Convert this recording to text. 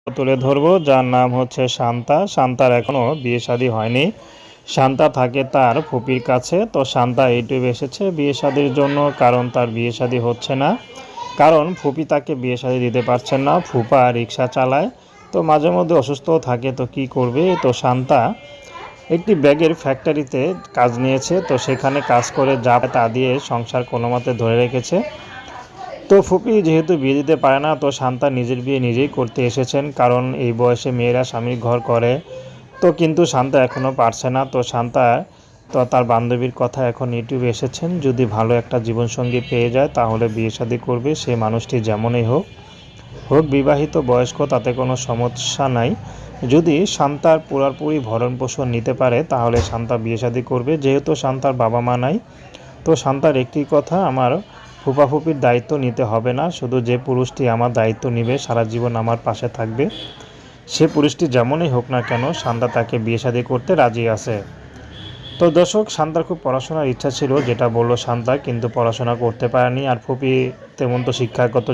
তুলে ধরবো, যার নাম হচ্ছে শান্তা। শান্তার এখনও বিয়ে শাদী হয়নি। শান্তা থাকে তার ফুপির কাছে। তো শান্তা ইউটিউবে এসেছে বিয়ে শাদীর জন্য, কারণ তার বিয়ে শাদী হচ্ছে না। কারণ ফুপি তাকে বিয়ে শাদী দিতে পারছেন না। ফুপা রিক্সা চালায়, তো মাঝে মধ্যে অসুস্থও থাকে, তো কি করবে। তো শান্তা একটি ব্যাগের ফ্যাক্টরিতে কাজ নিয়েছে, তো সেখানে কাজ করে যা পায় তা দিয়ে সংসার কোনো মতে ধরে রেখেছে। তো ফুপি যেহেতু বিয়ে দিতে পারে না, তো শান্তা নিজের বিয়ে নিজেই করতে এসেছেন, কারণ এই বয়সে মেয়েরা স্বামীর ঘর করে। তো কিন্তু শান্তা এখনও পারছে না। তো শান্তা তো তার বান্ধবীর কথা এখন ইউটিউবে এসেছেন, যদি ভালো একটা জীবনসঙ্গী পেয়ে যায় তাহলে বিয়ে শাদী করবে, সে মানুষটি যেমনই হোক, হোক বিবাহিত বয়স্ক, তাতে কোনো সমস্যা নাই। যদি শান্তার পুরোপুরি ভরণ পোষণ নিতে পারে তাহলে শান্তা বিয়ে শাদী করবে। যেহেতু শান্তার বাবা মা নাই, তো শান্তার একটি কথা, আমার ফুপাফুপির দায়িত্ব নিতে হবে না, শুধু যে পুরুষটি আমার দায়িত্ব নেবে, সারা জীবন আমার পাশে থাকবে, সে পুরুষটি যেমনই হোক না কেন, শান্তা তাকে বিয়ে শাদী করতে রাজি আছে। তো দর্শক, শান্তার খুব পড়াশোনার ইচ্ছা ছিল, যেটা বললো শান্তা, কিন্তু পড়াশোনা করতে পারেনি। আর ফুপি তেমন তো শিক্ষাগত